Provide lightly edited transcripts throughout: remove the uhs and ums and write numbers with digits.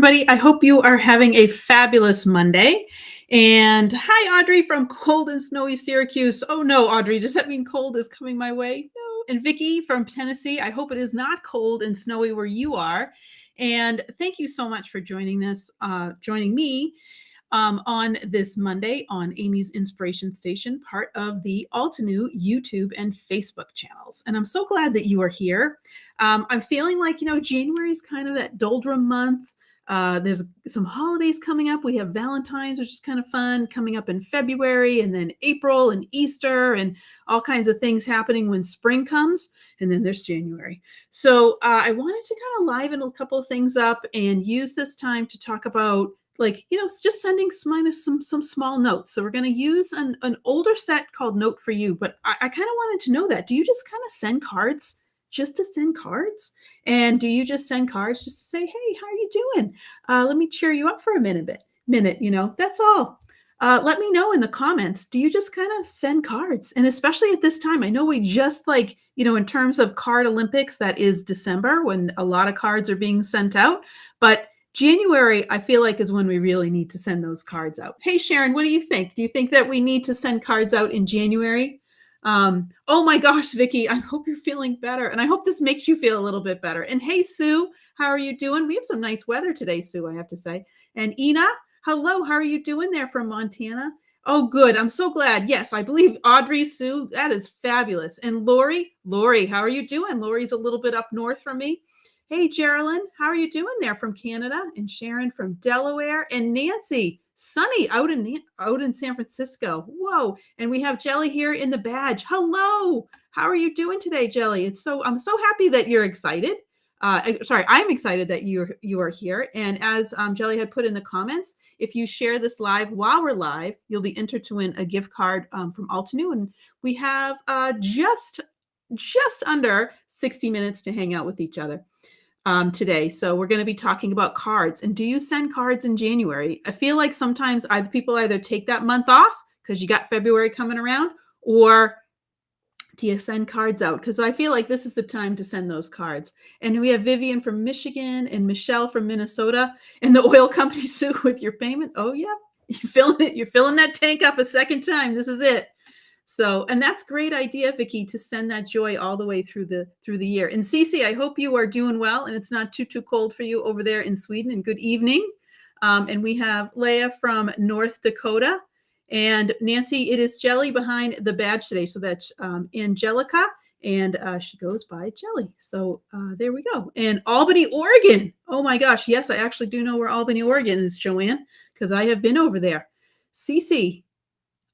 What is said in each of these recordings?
everybody. I hope you are having a fabulous Monday. And hi, Audrey from cold and snowy Syracuse. Oh no, Audrey, does that mean cold is coming my way? No. And Vicky from Tennessee. I hope it is not cold and snowy where you are. And thank you so much for joining me on this Monday on Amy's Inspiration Station, part of the Altenew YouTube and Facebook channels. And I'm so glad that you are here. I'm feeling like, January is kind of that doldrum month. There's some holidays coming up. We have Valentine's, which is kind of fun, coming up in February, and then April and Easter and all kinds of things happening when spring comes. And then there's January. So I wanted to kind of liven a couple of things up and use this time to talk about just sending some small notes. So we're going to use an older set called Note for You, but I kind of wanted to know that. Do you just kind of send cards just to send cards? And do you just send cards just to say, hey, how are you doing? Let me cheer you up for a minute, that's all. Let me know in the comments. Do you just kind of send cards? And especially at this time, I know we just in terms of card Olympics, that is December when a lot of cards are being sent out. But January, I feel like, is when we really need to send those cards out. Hey, Sharon, what do you think? Do you think that we need to send cards out in January? Oh my gosh, Vicky, I hope you're feeling better. And I hope this makes you feel a little bit better. And hey, Sue, how are you doing? We have some nice weather today, Sue, I have to say. And Ina, hello, how are you doing there from Montana? Oh, good. I'm so glad. Yes, I believe Audrey, Sue, that is fabulous. And Lori, how are you doing? Lori's a little bit up north from me. Hey, Geraldine, how are you doing there from Canada? And Sharon from Delaware. And Nancy, sunny out in San Francisco. Whoa. And we have Jelly here in the badge. Hello. How are you doing today, Jelly? I'm so happy that you're excited. I'm excited that you are here. And as Jelly had put in the comments, if you share this live while we're live, you'll be entered to win a gift card from Altenew. And we have just under 60 minutes to hang out with each other today. So we're going to be talking about cards. And do you send cards in January? I feel like sometimes people either take that month off because you got February coming around, or do you send cards out? Because I feel like this is the time to send those cards. And we have Vivian from Michigan and Michelle from Minnesota, and the oil company, Sue, with your payment. Oh, yeah. You're filling it. You're filling that tank up a second time. This is it. So, and that's great idea, Vicky, to send that joy all the way through the year. And Cece, I hope you are doing well and it's not too cold for you over there in Sweden. And good evening. And we have Leah from North Dakota, and Nancy. It is Jelly behind the badge today, so that's Angelica, and she goes by Jelly. So there we go. And Albany, Oregon. Oh my gosh, yes, I actually do know where Albany, Oregon is, Joanne, because I have been over there. Cece.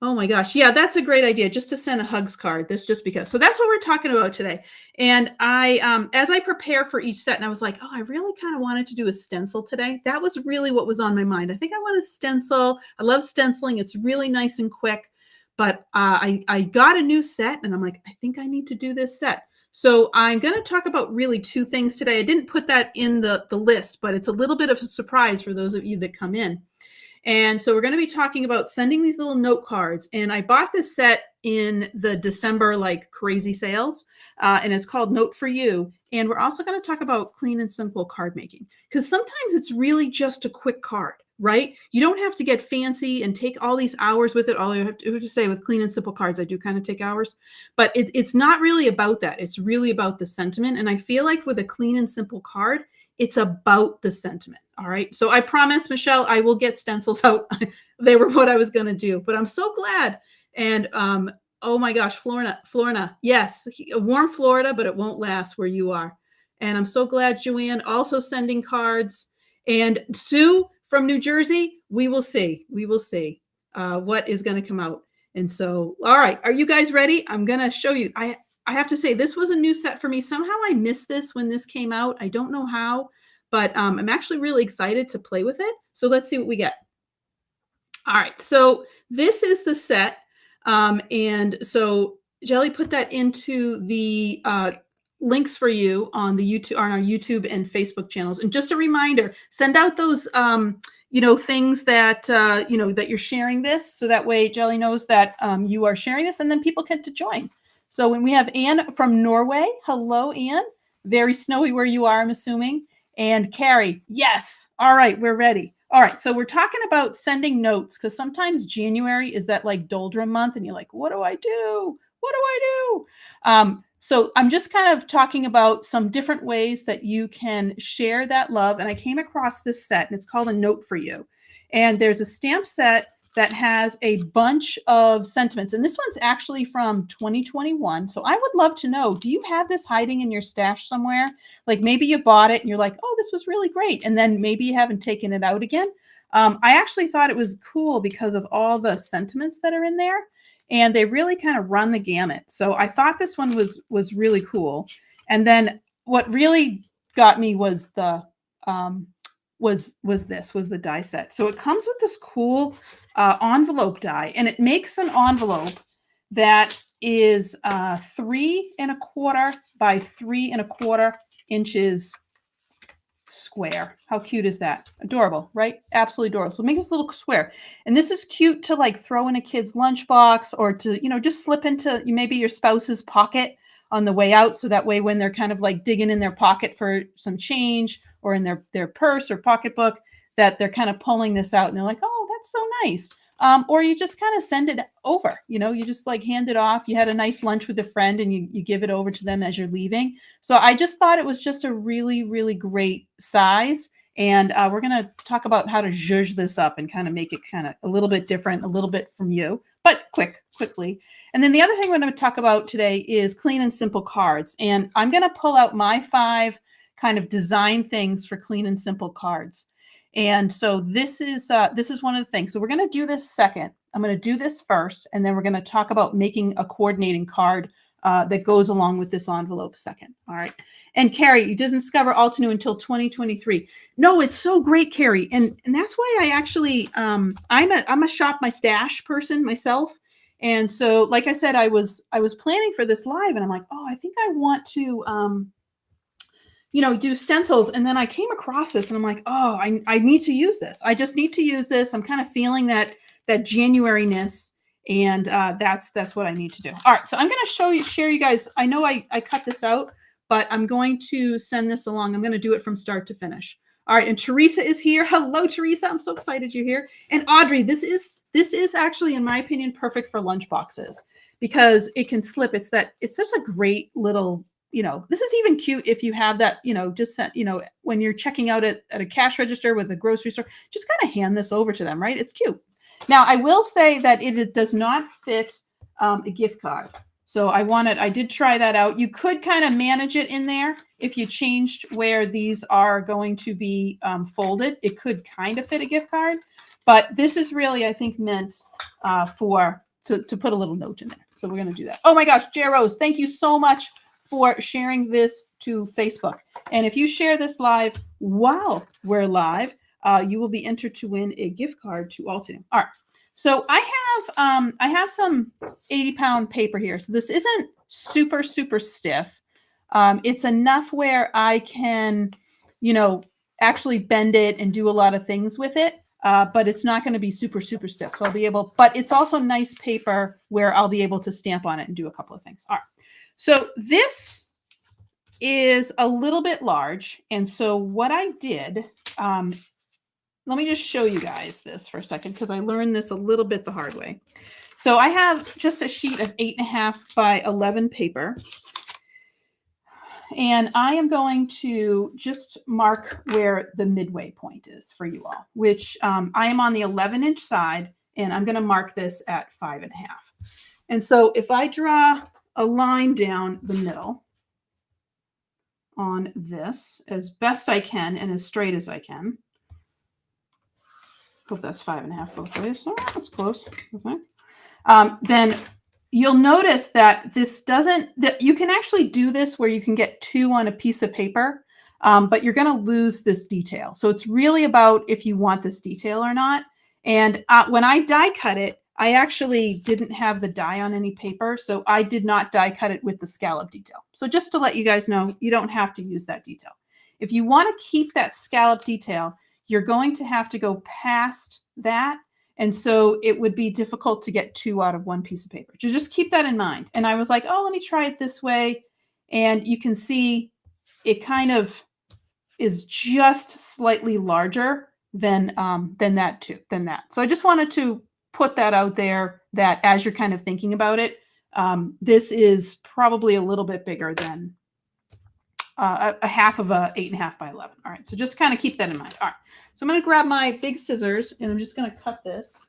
Oh my gosh. Yeah, that's a great idea, just to send a hugs card. This just because. So that's what we're talking about today. And I, as I prepare for each set, and I was like, oh, I really kind of wanted to do a stencil today. That was really what was on my mind. I think I want a stencil. I love stenciling. It's really nice and quick. But I got a new set and I'm like, I think I need to do this set. So I'm going to talk about really two things today. I didn't put that in the list, but it's a little bit of a surprise for those of you that come in. And so we're going to be talking about sending these little note cards. And I bought this set in the December crazy sales, and it's called Note for You. And we're also going to talk about clean and simple card making, because sometimes it's really just a quick card, right? You don't have to get fancy and take all these hours with it. All I have to say, with clean and simple cards, I do kind of take hours, but it's not really about that. It's really about the sentiment. And I feel like with a clean and simple card, it's about the sentiment. All right. So I promise, Michelle, I will get stencils out. They were what I was going to do, but I'm so glad. And oh my gosh, Florida. Yes, a warm Florida, but it won't last where you are. And I'm so glad, Joanne, also sending cards. And Sue from New Jersey, we will see. We will see what is going to come out. And so, all right. Are you guys ready? I'm going to show you. I have to say, this was a new set for me. Somehow I missed this when this came out. I don't know how, but I'm actually really excited to play with it. So let's see what we get. All right, so this is the set. And so Jelly put that into the links for you on our YouTube and Facebook channels. And just a reminder, send out those things that that you're sharing this, so that way Jelly knows that you are sharing this, and then people get to join. So when we have Anne from Norway. Hello, Anne. Very snowy where you are, I'm assuming. And Carrie, yes. All right, we're ready. All right, so we're talking about sending notes because sometimes January is that like doldrum month, and you're like, what do I do? What do I do? So I'm just kind of talking about some different ways that you can share that love. And I came across this set, and it's called A Note for You. And there's a stamp set that has a bunch of sentiments. And this one's actually from 2021. So I would love to know, do you have this hiding in your stash somewhere? Like maybe you bought it and you're like, oh, this was really great. And then maybe you haven't taken it out again. I actually thought it was cool because of all the sentiments that are in there. And they really kind of run the gamut. So I thought this one was really cool. And then what really got me was the was the die set. So it comes with this cool envelope die, and it makes an envelope that is 3¼ by 3¼ inches square. How cute is that? Adorable, right? Absolutely adorable. So it makes this little square. And this is cute to like throw in a kid's lunchbox or to, just slip into maybe your spouse's pocket on the way out. So that way when they're kind of like digging in their pocket for some change or in their purse or pocketbook, that they're kind of pulling this out and they're like, oh, that's so nice. Or you just kind of send it over, you just like hand it off. You had a nice lunch with a friend and you give it over to them as you're leaving. So I just thought it was just a really, really great size. And we're going to talk about how to zhuzh this up and kind of make it kind of a little bit different, a little bit from you, but quickly. And then the other thing we're going to talk about today is clean and simple cards. And I'm going to pull out my 5 kind of design things for clean and simple cards. And so this is one of the things. So we're going to do this second. I'm going to do this first, and then we're going to talk about making a coordinating card that goes along with this envelope second. All right. And Carrie, you didn't discover Altenew until 2023. No, it's so great, Carrie. And that's why I actually, I'm a shop my stash person myself. And so, like I said, I was planning for this live, and I'm like, oh, I think I want to, do stencils. And then I came across this and I'm like, oh, I need to use this. I just need to use this. I'm kind of feeling that January-ness. And that's what I need to do. All right. So I'm going to share you guys. I know I cut this out, but I'm going to send this along. I'm going to do it from start to finish. All right. And Teresa is here. Hello, Teresa. I'm so excited you're here. And Audrey, this is actually, in my opinion, perfect for lunch boxes because it can slip. It's such a great little, this is even cute if you have that, just sent, when you're checking out at a cash register with a grocery store, just kind of hand this over to them, right? It's cute. Now, I will say that it does not fit a gift card. So I did try that out. You could kind of manage it in there if you changed where these are going to be folded. It could kind of fit a gift card, but this is really, I think, meant to put a little note in there. So we're going to do that. Oh my gosh, J. Rose, thank you so much for sharing this to Facebook. And if you share this live while we're live, you will be entered to win a gift card to Altenew. All right. So I have some 80-pound paper here. So this isn't super, super stiff. It's enough where I can, actually bend it and do a lot of things with it. But it's not going to be super, super stiff. So I'll be able, but it's also nice paper where I'll be able to stamp on it and do a couple of things. All right. So this is a little bit large. And so what I did, let me just show you guys this for a second because I learned this a little bit the hard way. So I have just a sheet of 8.5 by 11 paper. And I am going to just mark where the midway point is for you all, which I am on the 11-inch side, and I'm going to mark this at 5.5. And so if I draw a line down the middle on this as best I can and as straight as I can. Hope that's 5.5 both ways. Oh, that's close, I think. Then you'll notice that that you can actually do this where you can get 2 on a piece of paper, but you're going to lose this detail. So it's really about if you want this detail or not. And when I die cut it, I actually didn't have the die on any paper, so I did not die cut it with the scallop detail. So just to let you guys know, you don't have to use that detail. If you want to keep that scallop detail, you're going to have to go past that. And so it would be difficult to get 2 out of 1 piece of paper. So just keep that in mind. And I was like, oh, let me try it this way. And you can see it kind of is just slightly larger than that. So I just wanted to put that out there that as you're kind of thinking about it, this is probably a little bit bigger than a half of a 8.5 by 11. All right, so just kind of keep that in mind. All right, so I'm going to grab my big scissors and I'm just going to cut this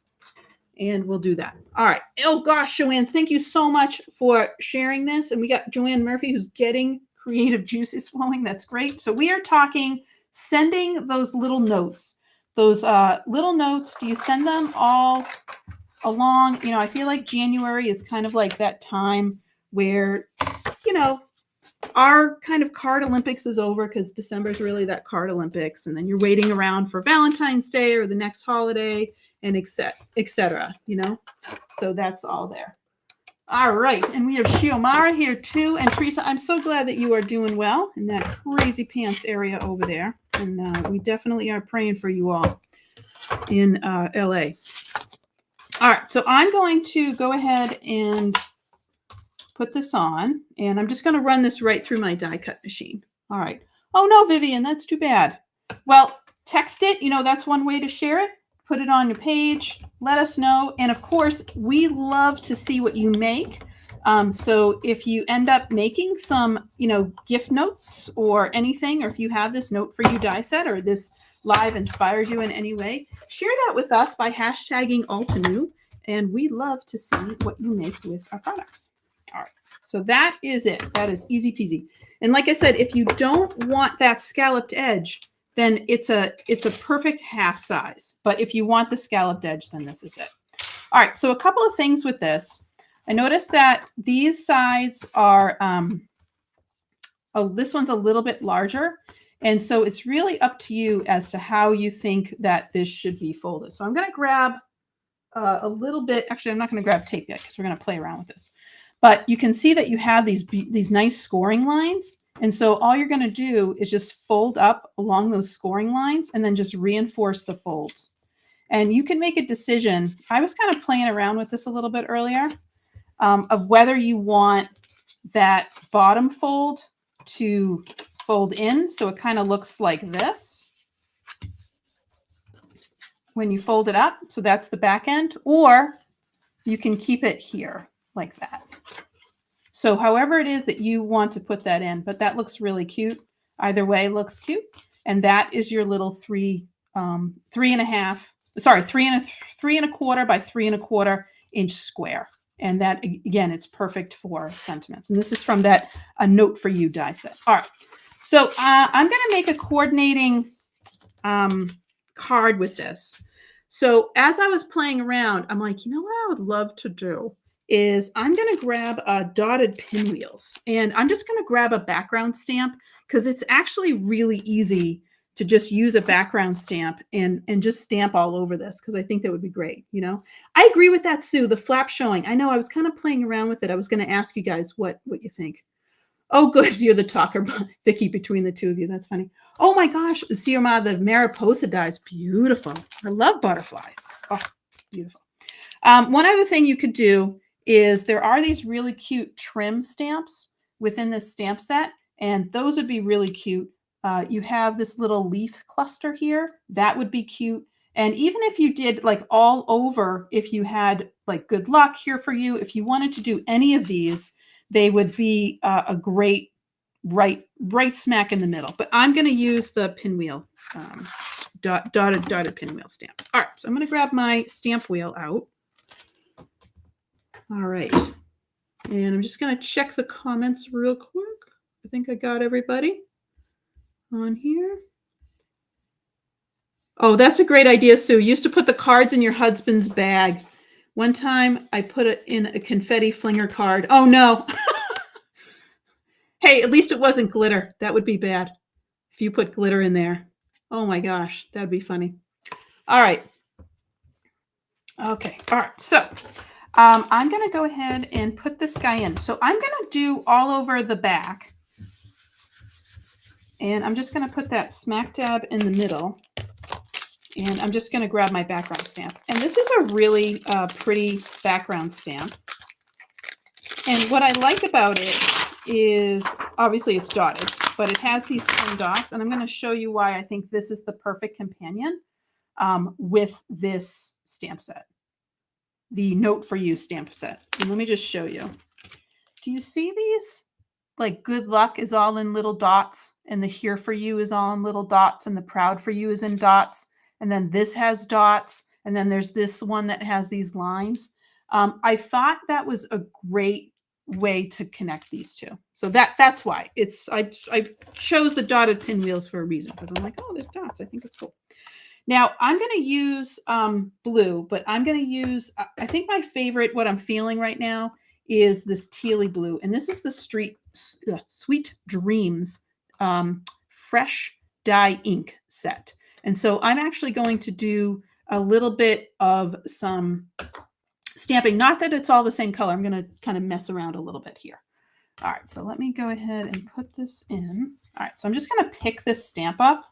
and we'll do that. All right. Oh gosh, Joanne, thank you so much for sharing this. And we got Joanne Murphy who's getting creative juices flowing. That's great. So we are talking sending those little notes. Those little notes, do you send them all along? You know, I feel like January is kind of like that time where, you know, our kind of card Olympics is over because December is really that card Olympics. And then you're waiting around for Valentine's Day or the next holiday and et cetera, you know? So that's all there. All right. And we have Shiomara here too. And Teresa, I'm so glad that you are doing well in that crazy pants area over there. And we definitely are praying for you all in LA. All right. So I'm going to go ahead and put this on, and I'm just going to run this right through my die cut machine. All right. Oh no, Vivian, that's too bad. Well, text it. You know, that's one way to share it. Put it on your page. Let us know. And of course, we love to see what you make. So if you end up making some, you know, gift notes or anything, or if you have this note for you die set or this live inspires you in any way, share that with us by hashtagging Altenew. And we love to see what you make with our products. All right, so that is it. That is easy peasy. And like I said, if you don't want that scalloped edge, then it's a perfect half size. But if you want the scalloped edge, then this is it. All right, so a couple of things with this. I noticed that these sides are, this one's a little bit larger. And so it's really up to you as to how you think that this should be folded. So I'm going to grab a little bit. Actually, I'm not going to grab tape yet because we're going to play around with this. But you can see that you have these nice scoring lines. And so all you're going to do is just fold up along those scoring lines and then just reinforce the folds. And you can make a decision. I was kind of playing around with this a little bit earlier of whether you want that bottom fold to fold in. So it kind of looks like this when you fold it up. So that's the back end. Or you can keep it here like that. So however it is that you want to put that in, but that looks really cute. Either way looks cute. And that is your little 3 and a quarter by 3 1/4 inch square. And that, again, it's perfect for sentiments. And this is from that A Note for You die set. All right. So I'm going to make a coordinating card with this. So as I was playing around, I'm like, you know what I would love to do is I'm going to grab dotted pinwheels. And I'm just going to grab a background stamp because it's actually really easy to just use a background stamp and just stamp all over this because I think that would be great. You know, I agree with that, Sue. The flap showing. I know I was kind of playing around with it. I was going to ask you guys what you think. Oh, good. You're the talker, Vicky, between the two of you. That's funny. Oh my gosh. Sioma, the Mariposa die is beautiful. I love butterflies. Oh, beautiful. One other thing you could do is there are these really cute trim stamps within this stamp set, and those would be really cute. You have this little leaf cluster here. That would be cute. And even if you did like all over, if you had like good luck here for you, if you wanted to do any of these, they would be a great right smack in the middle. But I'm going to use the pinwheel, dotted pinwheel stamp. All right, so I'm going to grab my stamp wheel out. All right, and I'm just going to check the comments real quick. I think I got everybody on here. Oh, that's a great idea, Sue. You used to put the cards in your husband's bag. One time I put it in a confetti flinger card. Oh no. Hey, at least it wasn't glitter. That would be bad if you put glitter in there. Oh my gosh, that'd be funny. All right. Okay. All right. So I'm going to go ahead and put this guy in. So I'm going to do all over the back. And I'm just going to put that smack dab in the middle. And I'm just going to grab my background stamp. And this is a really pretty background stamp. And what I like about it is, obviously it's dotted. but it has these 10 dots, and I'm going to show you why I think this is the perfect companion with this stamp set, the Note for You stamp set. And let me just show you. Do you see these? Like good luck is all in little dots, and the here for you is all in little dots, and the proud for you is in dots. And then this has dots. And then there's this one that has these lines. I thought that was a great way to connect these two. So that's why I chose the dotted pinwheels for a reason, because I'm like, oh, there's dots. I think it's cool. Now I'm going to use blue, but I'm going to use, I think my favorite, what I'm feeling right now is this tealy blue. And this is the Sweet Dreams Fresh Dye Ink set. And so I'm actually going to do a little bit of some stamping. Not that it's all the same color. I'm going to kind of mess around a little bit here. All right, so let me go ahead and put this in. All right, so I'm just going to pick this stamp up.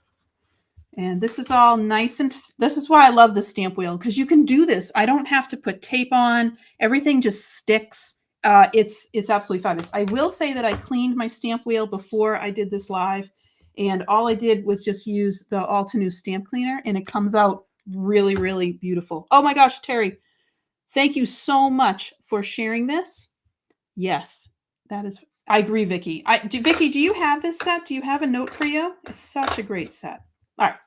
And this is all nice, and this is why I love the stamp wheel, because you can do this. I don't have to put tape on. Everything just sticks. It's absolutely fabulous. I will say that I cleaned my stamp wheel before I did this live, and all I did was just use the Altenew stamp cleaner, and it comes out really, really beautiful. Oh my gosh, Terry, thank you so much for sharing this. Yes, that is, I agree, Vicki. Vicki, do you have this set? Do you have a Note for You? It's such a great set. All right.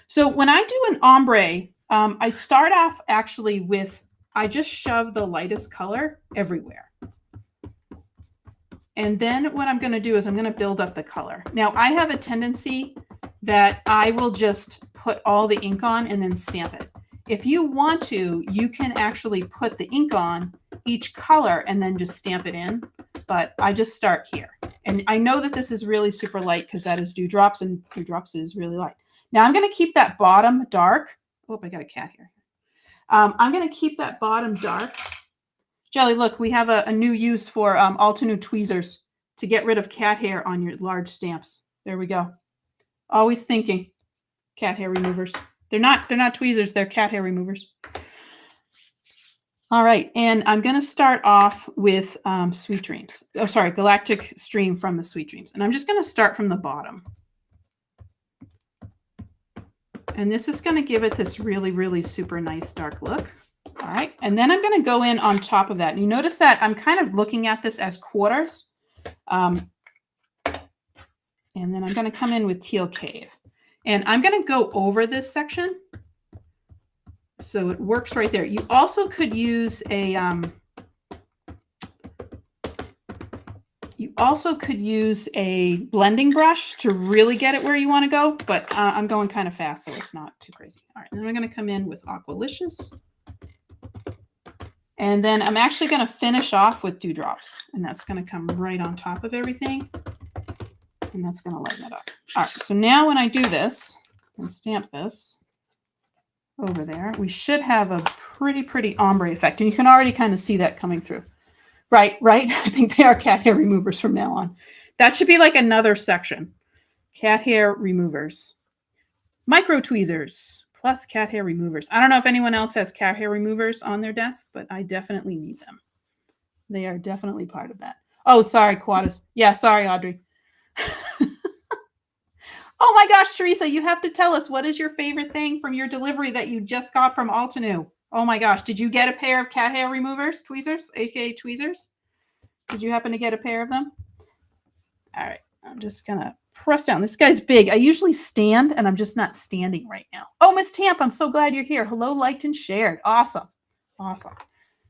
So when I do an ombre, I start off actually with, I just shove the lightest color everywhere. And then what I'm going to do is I'm going to build up the color. Now I have a tendency that I will just put all the ink on and then stamp it. If you want to, you can actually put the ink on each color and then just stamp it in. But I just start here. And I know that this is really super light because that is Dewdrops, and Dewdrops is really light. Now I'm going to keep that bottom dark. Oh, I got a cat here. I'm going to keep that bottom dark. Jelly, look, we have a new use for Altenew tweezers to get rid of cat hair on your large stamps. There we go. Always thinking. Cat hair removers. They're not tweezers, they're cat hair removers. All right, and I'm going to start off with Sweet Dreams. Oh, sorry, Galactic Stream from the Sweet Dreams. And I'm just going to start from the bottom. And this is going to give it this really, really super nice dark look. All right, and then I'm going to go in on top of that. And you notice that I'm kind of looking at this as quarters. And then I'm going to come in with Teal Cave. And I'm going to go over this section. So it works right there. You also could use a blending brush to really get it where you want to go, but I'm going kind of fast, so it's not too crazy. All right, and then I'm going to come in with Aqualicious. And then I'm actually going to finish off with Dewdrops, and that's going to come right on top of everything. And that's going to lighten it up. All right, so now when I do this and stamp this over there, we should have a pretty ombre effect. And you can already kind of see that coming through. Right. I think they are cat hair removers from now on. That should be like another section. Cat hair removers. Micro tweezers plus cat hair removers. I don't know if anyone else has cat hair removers on their desk, but I definitely need them. They are definitely part of that. Oh, sorry, Quaddis. Yeah, sorry, Audrey. Oh my gosh, Teresa, you have to tell us, what is your favorite thing from your delivery that you just got from Altenew? Oh my gosh, did you get a pair of cat hair removers, tweezers, aka tweezers? Did you happen to get a pair of them? All right, I'm just gonna press down. This guy's big. I usually stand, and I'm just not standing right now. Oh, Miss Tamp, I'm so glad you're here. Hello, liked and shared. Awesome. All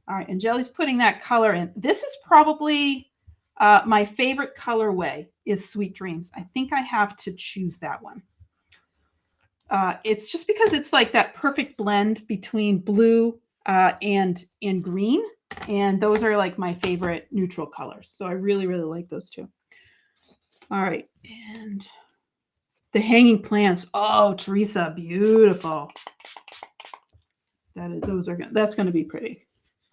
right, and Jelly's putting that color in. This is probably my favorite colorway is Sweet Dreams. I think I have to choose that one. It's just because it's like that perfect blend between blue and green. And those are like my favorite neutral colors. So I really, really like those two. All right. And the hanging plants. Oh, Teresa, beautiful. That's going to be pretty.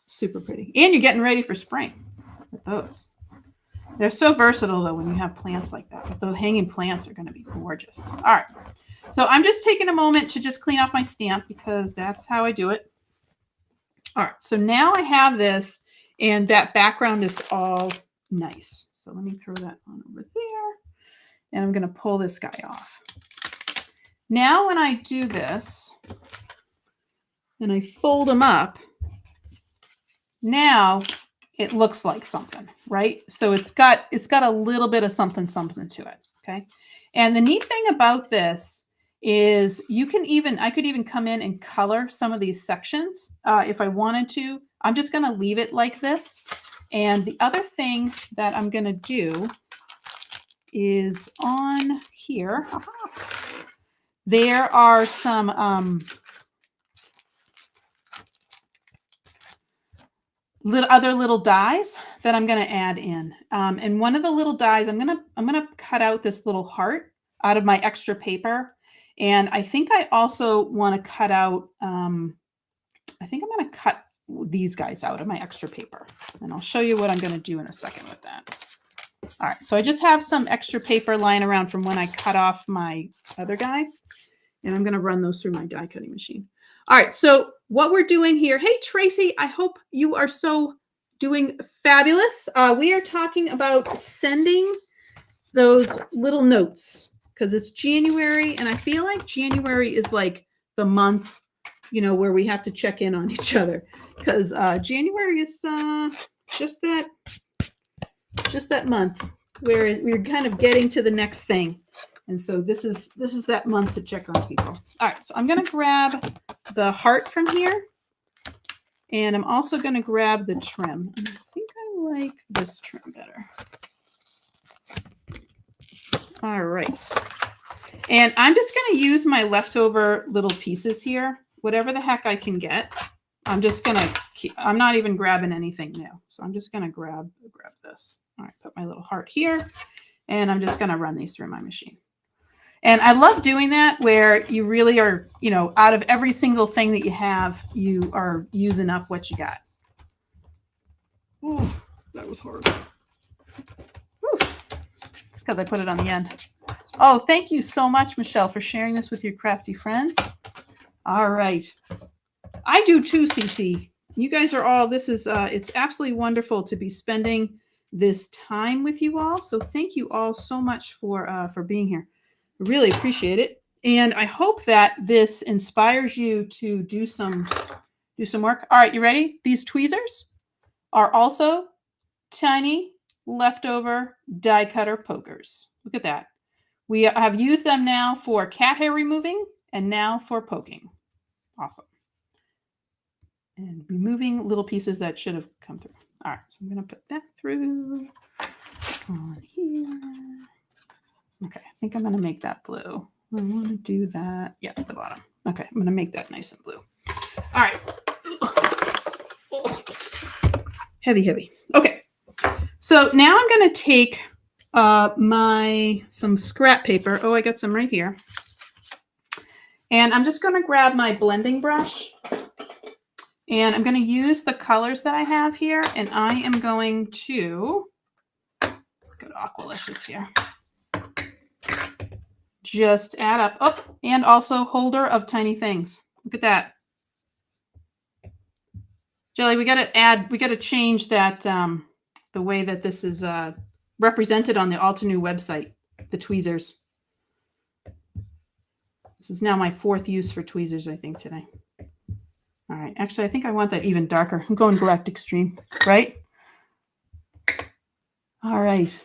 Super pretty. And you're getting ready for spring with those. They're so versatile, though, when you have plants like that. But those hanging plants are going to be gorgeous. All right. So I'm just taking a moment to just clean off my stamp because that's how I do it. All right. So now I have this, and that background is all nice. So let me throw that on over there. And I'm going to pull this guy off. Now when I do this and I fold them up, now it looks like something, right? So it's got a little bit of something to it, okay? And the neat thing about this is I could even come in and color some of these sections if I wanted to. I'm just going to leave it like this. And the other thing that I'm going to do is on here, there are some other little dies that I'm going to add in. And one of the little dies, I'm going to cut out this little heart out of my extra paper. And I think I also want to cut out, I think I'm going to cut these guys out of my extra paper. And I'll show you what I'm going to do in a second with that. All right, so I just have some extra paper lying around from when I cut off my other guy. And I'm going to run those through my die cutting machine. All right, so what we're doing here, hey, Tracy, I hope you are doing fabulous. We are talking about sending those little notes because it's January, and I feel like January is like the month, where we have to check in on each other because January is just that month where we're kind of getting to the next thing. And so this is that month to check on people. All right, so I'm going to grab the heart from here. And I'm also going to grab the trim. And I think I like this trim better. All right. And I'm just going to use my leftover little pieces here, whatever the heck I can get. I'm just going to I'm not even grabbing anything new. So I'm just going to grab this. All right, put my little heart here. And I'm just going to run these through my machine. And I love doing that where you really are, out of every single thing that you have, you are using up what you got. Ooh, that was hard. Ooh, it's because I put it on the end. Oh, thank you so much, Michelle, for sharing this with your crafty friends. All right. I do too, Cece. You guys are all, it's absolutely wonderful to be spending this time with you all. So thank you all so much for being here. I really appreciate it. And I hope that this inspires you to do some work. All right, you ready? These tweezers are also tiny leftover die cutter pokers. Look at that. We have used them now for cat hair removing and now for poking. Awesome. And removing little pieces that should have come through. All right, so I'm going to put that through on here. Okay, I think I'm going to make that blue. I want to do that. Yeah, at the bottom. Okay, I'm going to make that nice and blue. All right. Heavy. Okay, so now I'm going to take some scrap paper. Oh, I got some right here. And I'm just going to grab my blending brush. And I'm going to use the colors that I have here. And I am going to go to Aqualicious here. Just add up. Oh, and also holder of tiny things. Look at that. Jelly, we got to change that, the way that this is represented on the Altenew website, the tweezers. This is now my 4th use for tweezers, I think, today. All right. Actually, I think I want that even darker. I'm going Galactic Extreme, right? All right.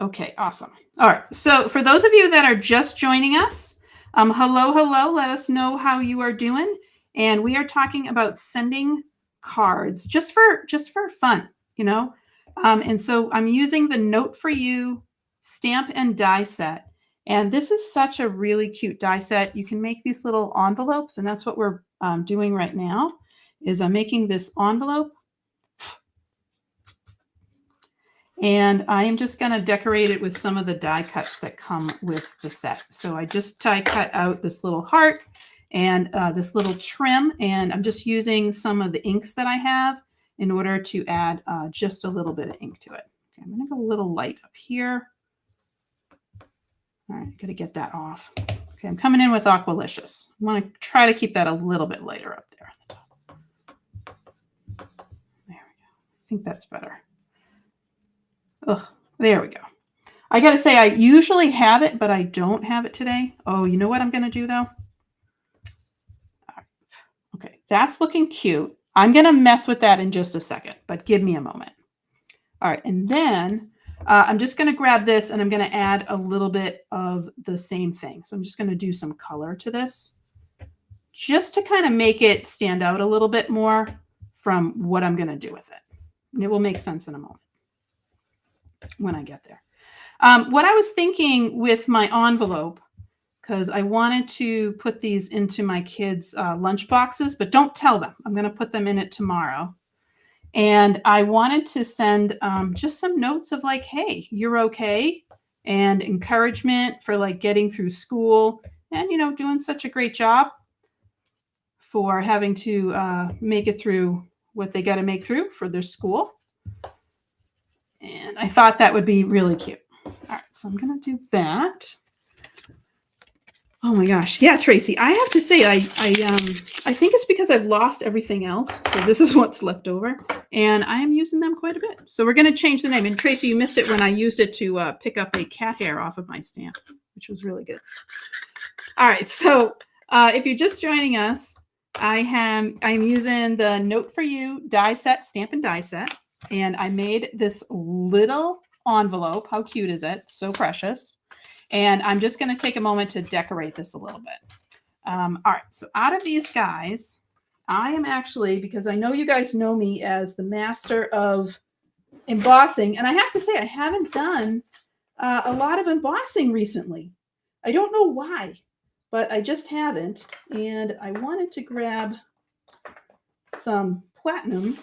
Okay, awesome. All right. So for those of you that are just joining us, hello. Let us know how you are doing. And we are talking about sending cards just for fun, And so I'm using the Note for You stamp and die set. And this is such a really cute die set. You can make these little envelopes, and that's what we're doing right now, is I'm making this envelope. And I am just going to decorate it with some of the die cuts that come with the set. So I just die cut out this little heart and this little trim, and I'm just using some of the inks that I have in order to add just a little bit of ink to it. Okay, I'm going to go a little light up here. All right, got to get that off. Okay, I'm coming in with Aqualicious. I want to try to keep that a little bit lighter up there at the top. There we go. I think that's better. Oh, there we go. I got to say, I usually have it, but I don't have it today. Oh, you know what I'm going to do though? Okay, that's looking cute. I'm going to mess with that in just a second, but give me a moment. All right, and then I'm just going to grab this and I'm going to add a little bit of the same thing. So I'm just going to do some color to this just to kind of make it stand out a little bit more from what I'm going to do with it. And it will make sense in a moment when I get there. What I was thinking with my envelope, because I wanted to put these into my kids' lunch boxes, but don't tell them. I'm going to put them in it tomorrow. And I wanted to send just some notes of like, hey, you're okay, and encouragement for like getting through school and, you know, doing such a great job for having to make it through what they got to make through for their school. And I thought that would be really cute. All right, so I'm going to do that. Oh my gosh. Yeah, Tracy, I have to say, I think it's because I've lost everything else. So this is what's left over. And I am using them quite a bit. So we're going to change the name. And Tracy, you missed it when I used it to pick up a cat hair off of my stamp, which was really good. All right. So if you're just joining us, I'm using the Note for You die set, stamp and die set. And I made this little envelope. How cute is it? So precious. And I'm just going to take a moment to decorate this a little bit. All right. So out of these guys, I am actually, because I know you guys know me as the master of embossing. And I have to say, I haven't done a lot of embossing recently. I don't know why, but I just haven't. And I wanted to grab some platinum.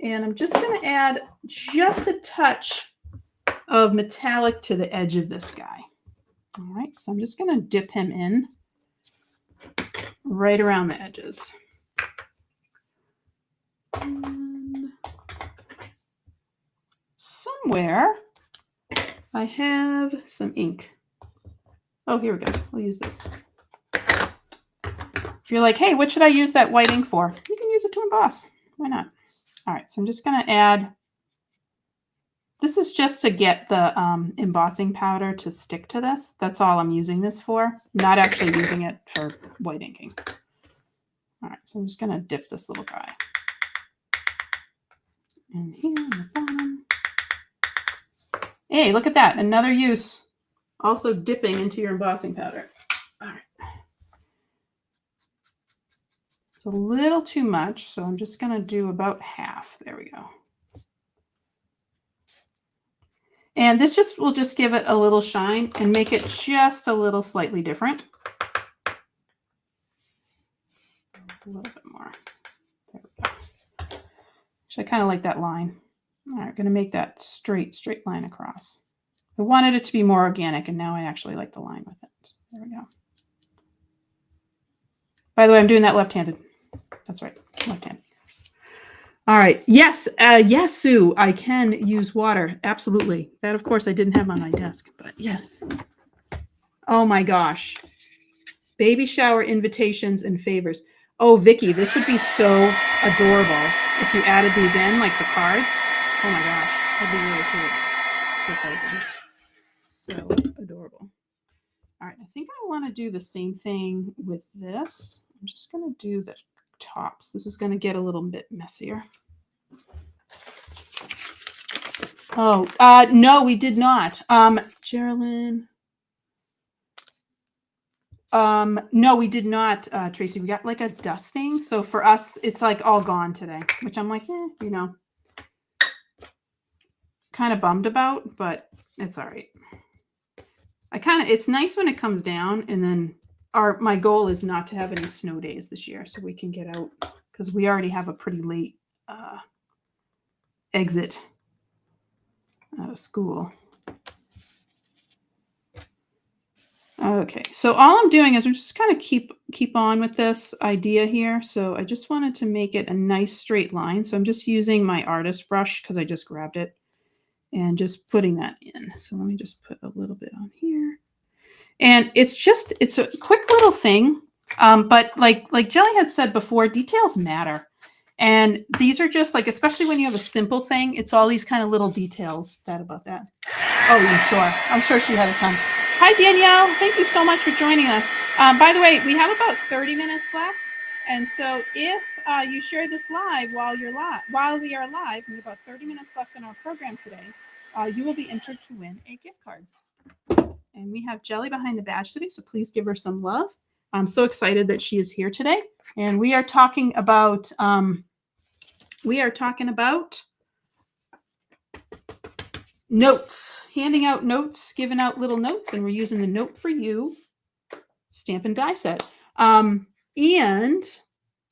And I'm just going to add just a touch of metallic to the edge of this guy. All right, so I'm just going to dip him in right around the edges. And somewhere I have some ink. Oh, here we go. We'll use this. If you're like, hey, what should I use that white ink for? You can use it to emboss. Why not? All right, so I'm just going to add. This is just to get the embossing powder to stick to this. That's all I'm using this for. Not actually using it for white inking. All right, so I'm just going to dip this little guy in here on the bottom. Hey, look at that. Another use. Also dipping into your embossing powder. All right. It's a little too much, so I'm just going to do about half. There we go. And this will just give it a little shine and make it just a little slightly different. A little bit more. There we go. Actually, I kind of like that line. All right, going to make that straight line across. I wanted it to be more organic, and now I actually like the line with it. So there we go. By the way, I'm doing that left-handed. That's right, left-handed. All right. Yes. Yes, Sue, I can use water. Absolutely. That, of course, I didn't have on my desk, but yes. Oh my gosh. Baby shower invitations and favors. Oh, Vicky, this would be so adorable if you added these in, like the cards. Oh my gosh. That'd be really cute. So adorable. All right. I think I want to do the same thing with this. I'm just going to do the tops. This is going to get a little bit messier. Oh, no, we did not. Geraldine. No, we did not, Tracy. We got like a dusting. So for us, it's like all gone today, which I'm like, you know, kind of bummed about, but it's all right. It's nice when it comes down, and then my goal is not to have any snow days this year, so we can get out, because we already have a pretty late exit out of school. Okay, so all I'm doing is I'm just kind of keep on with this idea here. So I just wanted to make it a nice straight line. So I'm just using my artist brush because I just grabbed it and just putting that in. So let me just put a little bit on here. And it's a quick little thing. But like Jelly had said before, details matter. And these are just like, especially when you have a simple thing, it's all these kind of little details about that. Oh, yeah, sure. I'm sure she had a ton. Hi, Danielle. Thank you so much for joining us. By the way, we have about 30 minutes left. And so if you share this live while we are live, we have about 30 minutes left in our program today, you will be entered to win a gift card. And we have Jelly behind the badge today, so please give her some love. I'm so excited that she is here today. And we are talking about notes, handing out notes, giving out little notes, and we're using the Note for You stamp and die set. And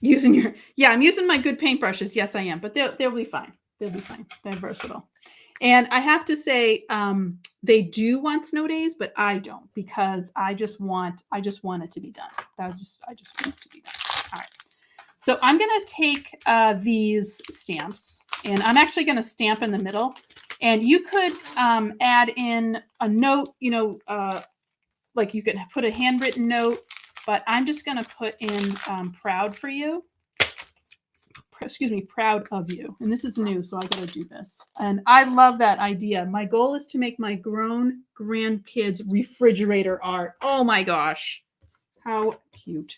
using I'm using my good paintbrushes. Yes, I am, but they'll be fine. They'll be fine. They're versatile. And I have to say, they do want snow days, but I don't, because I just want it to be done. I just want it to be done. All right. So I'm going to take these stamps, and I'm actually going to stamp in the middle. And you could add in a note, like you could put a handwritten note, but I'm just going to put in proud for you. Excuse me, proud of you. And this is new, so I got to do this. And I love that idea. My goal is to make my grown grandkids refrigerator art. Oh my gosh. How cute.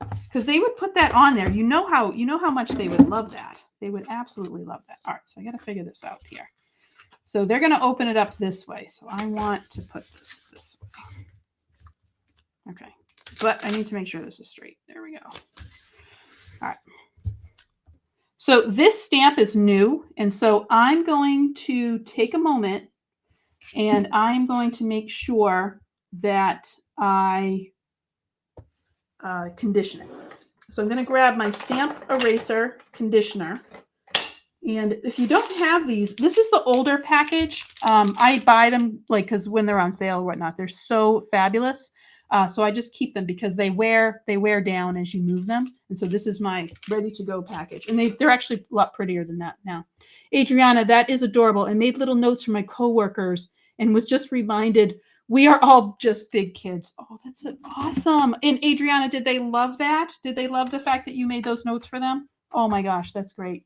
Because they would put that on there. You know how much they would love that. They would absolutely love that. All right, so I got to figure this out here. So they're going to open it up this way. So I want to put this way. Okay, but I need to make sure this is straight. There we go. All right. So this stamp is new, and so I'm going to take a moment, and I'm going to make sure that I condition it. So I'm going to grab my stamp eraser conditioner. And if you don't have these, this is the older package. I buy them because when they're on sale or whatnot, they're so fabulous. So I just keep them because they wear down as you move them. And so this is my ready to go package. And they're actually a lot prettier than that now. Adriana, that is adorable, and made little notes for my coworkers and was just reminded we are all just big kids. Oh, that's awesome. And Adriana, did they love that? Did they love the fact that you made those notes for them? Oh my gosh, that's great.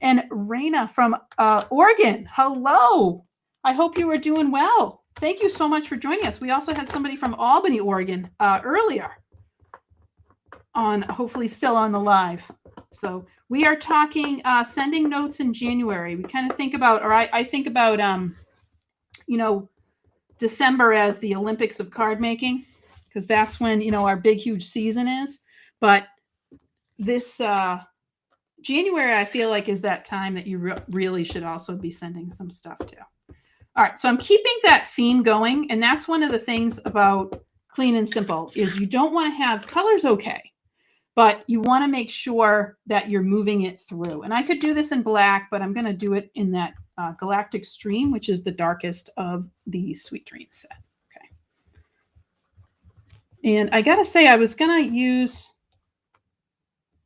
And Raina from Oregon, hello. I hope you are doing well. Thank you so much for joining us. We also had somebody from Albany, Oregon earlier on, hopefully still on the live. So we are talking sending notes in January. We kind of think about, or I think about, December as the Olympics of card making, because that's when, our big, huge season is. But this January, I feel like, is that time that you really should also be sending some stuff to. All right, so I'm keeping that theme going, and that's one of the things about Clean and Simple is you don't want to have colors okay, but you want to make sure that you're moving it through. And I could do this in black, but I'm going to do it in that Galactic Stream, which is the darkest of the Sweet Dreams set. Okay. And I got to say, I was going to use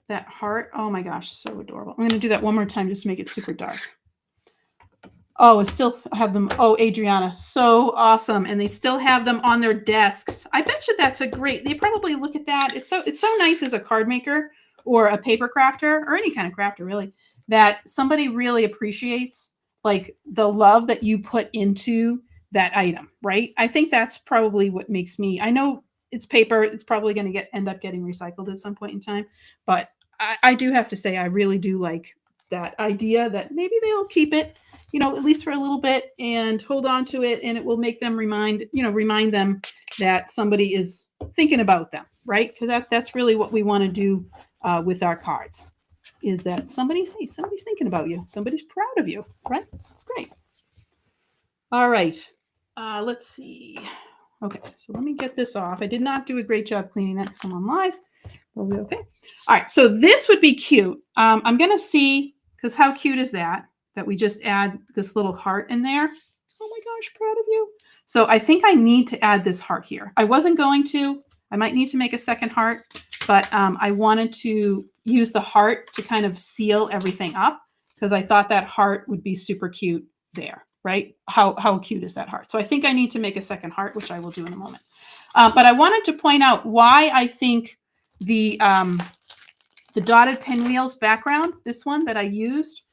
that heart. Oh my gosh, so adorable. I'm going to do that one more time just to make it super dark. Oh, I still have them. Oh, Adriana, so awesome. And they still have them on their desks. I bet you that's a great, they probably look at that. It's so nice as a card maker or a paper crafter or any kind of crafter really, that somebody really appreciates like the love that you put into that item, right? I think that's probably what makes me, I know it's paper. It's probably going to end up getting recycled at some point in time. But I do have to say, I really do like that idea that maybe they'll keep it, at least for a little bit and hold on to it. And it will make them remind them that somebody is thinking about them, right? Because that's really what we want to do with our cards, is that somebody's thinking about you. Somebody's proud of you, right? That's great. All right. Let's see. Okay, so let me get this off. I did not do a great job cleaning that because I'm on live. Will be okay. All right, so this would be cute. I'm going to see, because how cute is that we just add this little heart in there. Oh my gosh, proud of you. So I think I need to add this heart here. I wasn't going to. I might need to make a second heart, but I wanted to use the heart to kind of seal everything up because I thought that heart would be super cute there, right? How cute is that heart? So I think I need to make a second heart, which I will do in a moment. But I wanted to point out why I think the dotted pinwheels background, this one that I used,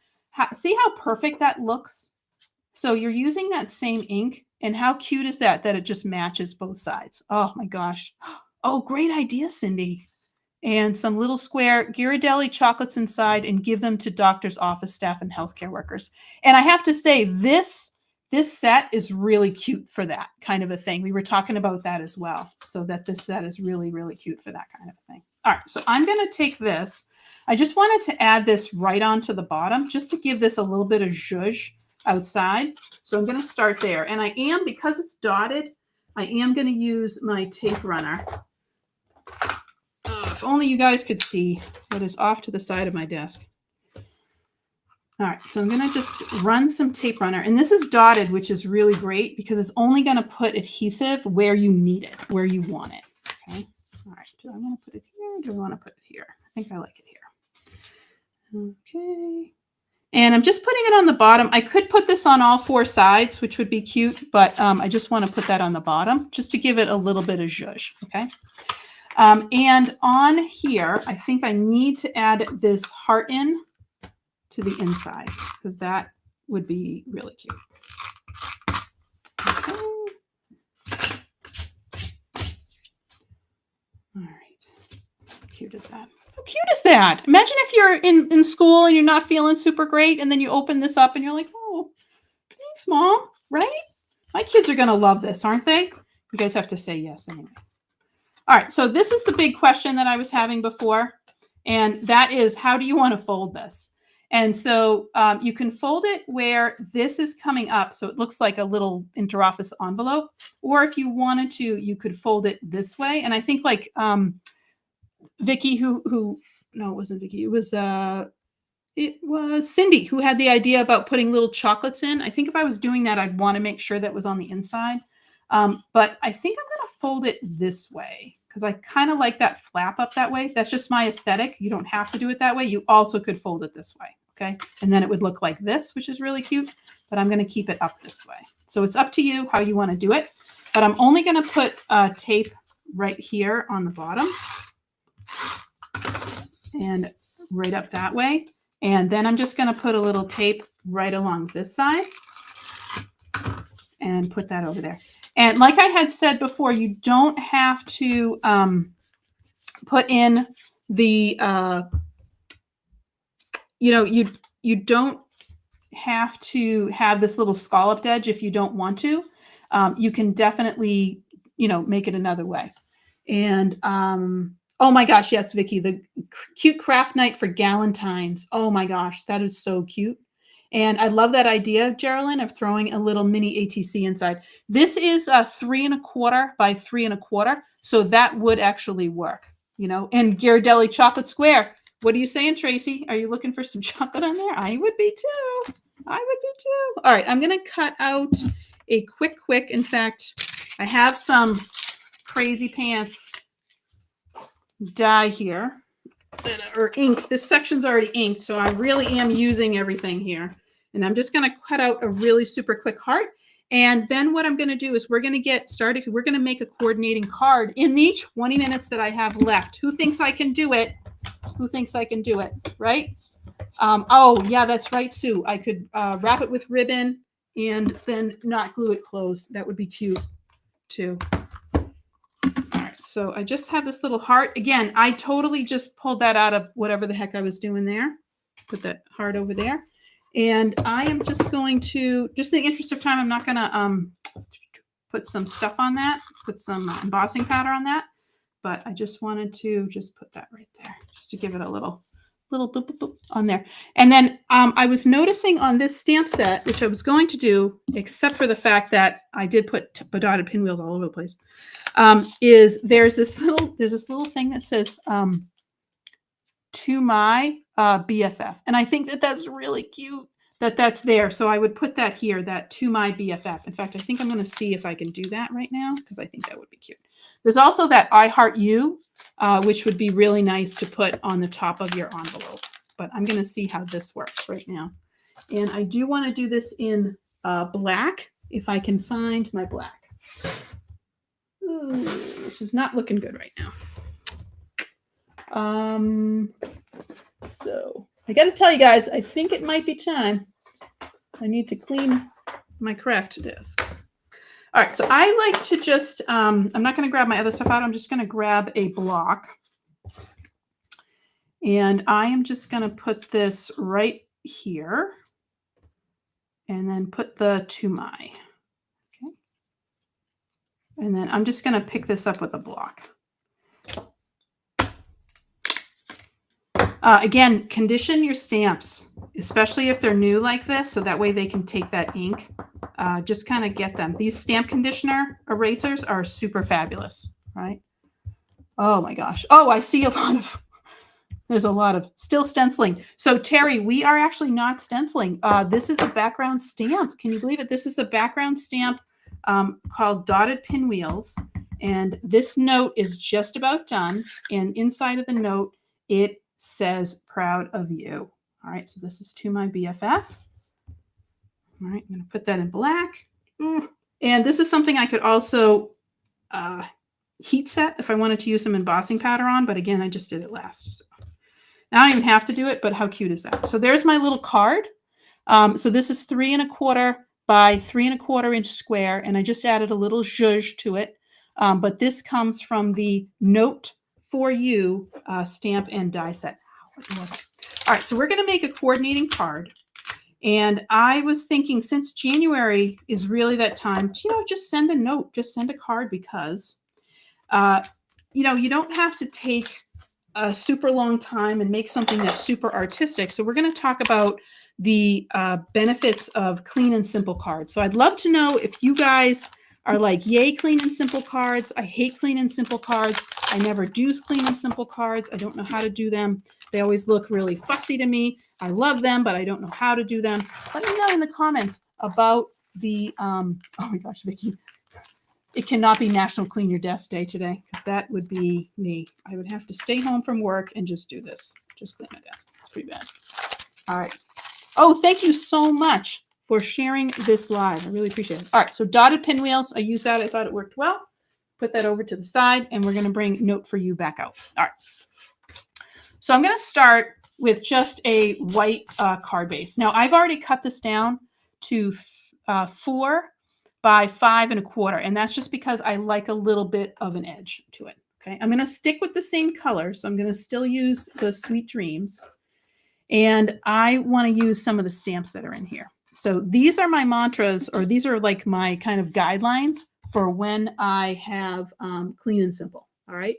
see how perfect that looks So you're using that same ink, and how cute is that it just matches both sides? Oh my gosh. Oh, great idea, Cindy. And some little square Ghirardelli chocolates inside, and give them to doctors' office staff and healthcare workers. And I have to say, this set is really cute for that kind of a thing. We were talking about that as well. So that this set is really, really cute for that kind of a thing. All right, so I'm going to take this. I just wanted to add this right onto the bottom just to give this a little bit of zhuzh outside. So I'm going to start there. And I am, because it's dotted, I am going to use my tape runner. If only you guys could see what is off to the side of my desk. All right, so I'm going to just run some tape runner. And this is dotted, which is really great because it's only going to put adhesive where you need it, where you want it. Okay. All right, do I want to put it here? Do I want to put it here? I think I like it here. Okay. And I'm just putting it on the bottom. I could put this on all four sides, which would be cute, but I just want to put that on the bottom just to give it a little bit of zhuzh. Okay. And on here, I think I need to add this heart in to the inside because that would be really cute. Okay. All right. How cute is that? How cute is that? Imagine if you're in school and you're not feeling super great, and then you open this up and you're like, oh, thanks, Mom. Right? My kids are going to love this, aren't they? You guys have to say yes anyway. All right, so this is the big question that I was having before, and that is, how do you want to fold this? And so you can fold it where this is coming up, so it looks like a little interoffice envelope, or if you wanted to, you could fold it this way. And I think like Vicky, no, it wasn't Vicky, it was Cindy who had the idea about putting little chocolates in. I think if I was doing that, I'd want to make sure that was on the inside. But I think I'm going to fold it this way because I kind of like that flap up that way. That's just my aesthetic. You don't have to do it that way. You also could fold it this way. Okay. And then it would look like this, which is really cute, but I'm going to keep it up this way. So it's up to you how you want to do it, but I'm only going to put tape right here on the bottom and right up that way. And then I'm just going to put a little tape right along this side and put that over there. And like I had said before, you don't have to put in the, you don't have to have this little scalloped edge if you don't want to. You can definitely, make it another way. And oh my gosh, yes, Vicky, the cute craft night for Galentine's. Oh my gosh, that is so cute. And I love that idea, Geraldine, of throwing a little mini ATC inside. This is a 3 1/4 by 3 1/4, so that would actually work, And Ghirardelli chocolate square. What are you saying, Tracy? Are you looking for some chocolate on there? I would be too. I would be too. All right, I'm going to cut out a quick. In fact, I have some Crazy Pants die here. Or ink. This section's already inked, so I really am using everything here. And I'm just going to cut out a really super quick heart. And then what I'm going to do is we're going to get started. We're going to make a coordinating card in the 20 minutes that I have left. Who thinks I can do it? Who thinks I can do it? Right? Oh, yeah, that's right, Sue. I could wrap it with ribbon and then not glue it closed. That would be cute, too. So I just have this little heart. Again, I totally just pulled that out of whatever the heck I was doing there. Put that heart over there. And I am just going to, just in the interest of time, I'm not going to put some stuff on that, put some embossing powder on that. But I just wanted to just put that right there, just to give it a little boop, boop, boop on there. And then I was noticing on this stamp set, which I was going to do, except for the fact that I did put dotted pinwheels all over the place, is there's this little thing that says to my BFF. And I think that that's really cute that that's there. So I would put that here, that to my BFF. In fact, I think I'm going to see if I can do that right now because I think that would be cute. There's also that I heart you, which would be really nice to put on the top of your envelope. But I'm going to see how this works right now. And I do want to do this in black, if I can find my black. Ooh, which is not looking good right now. So I got to tell you guys, I think it might be time. I need to clean my craft disc. All right, so I like to just, I'm not going to grab my other stuff out. I'm just going to grab a block. And I am just going to put this right here. And then put the to my. Okay. And then I'm just going to pick this up with a block. Again, condition your stamps, especially if they're new like this, so that way they can take that ink. Just kind of get them. These stamp conditioner erasers are super fabulous, right? Oh my gosh. Oh, I see there's a lot of still stenciling. So Terry, we are actually not stenciling. This is a background stamp. Can you believe it? This is the background stamp called Dotted Pinwheels. And this note is just about done. And inside of the note, it says proud of you. All right, so this is to my BFF. All right, I'm going to put that in black. And this is something I could also heat set if I wanted to use some embossing powder on, but again, I just did it last. So now I don't even have to do it, but how cute is that? So there's my little card. So this is 3 1/4 by 3 1/4 inch square, and I just added a little zhuzh to it. But this comes from the Note for You stamp and die set. All right, so we're going to make a coordinating card. And I was thinking, since January is really that time, just send a note, just send a card, because, you don't have to take a super long time and make something that's super artistic. So we're going to talk about the benefits of clean and simple cards. So I'd love to know if you guys are like, yay, clean and simple cards. I hate clean and simple cards. I never do clean and simple cards. I don't know how to do them. They always look really fussy to me. I love them, but I don't know how to do them. Let me know in the comments about the, oh my gosh, Vicki. It cannot be National Clean Your Desk Day today, because that would be me. I would have to stay home from work and just do this. Just clean my desk. It's pretty bad. All right. Oh, thank you so much for sharing this live. I really appreciate it. All right. So dotted pinwheels. I used that. I thought it worked well. Put that over to the side, and we're going to bring Note for You back out. All right. So I'm going to start with just a white card base. Now, I've already cut this down to 4 by 5 1/4, and that's just because I like a little bit of an edge to it. Okay, I'm going to stick with the same color, so I'm going to still use the Sweet Dreams, and I want to use some of the stamps that are in here. So these are my mantras, or these are like my kind of guidelines for when I have clean and simple. All right.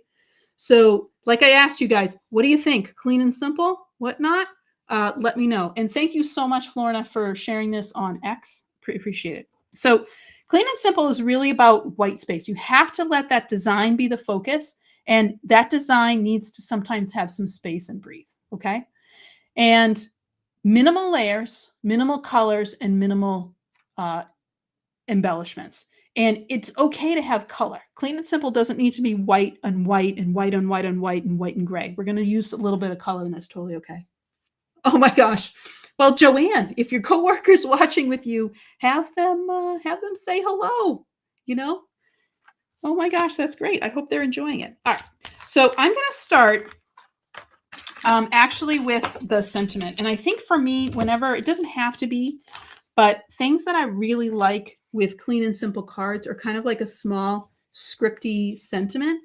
So like I asked you guys, what do you think? Clean and simple? What not? Let me know. And thank you so much, Florina, for sharing this on X. Appreciate it. So clean and simple is really about white space. You have to let that design be the focus. And that design needs to sometimes have some space and breathe. Okay. And minimal layers, minimal colors, and minimal embellishments. And it's okay to have color. Clean and simple doesn't need to be white and white and white and white and white and white and gray. We're going to use a little bit of color, and that's totally okay. Oh my gosh. Well, Joanne, if your coworker's watching with you, have them say hello, Oh my gosh, that's great. I hope they're enjoying it. All right. So I'm going to start actually with the sentiment. And I think for me, whenever, it doesn't have to be, but things that I really like with clean and simple cards are kind of like a small scripty sentiment.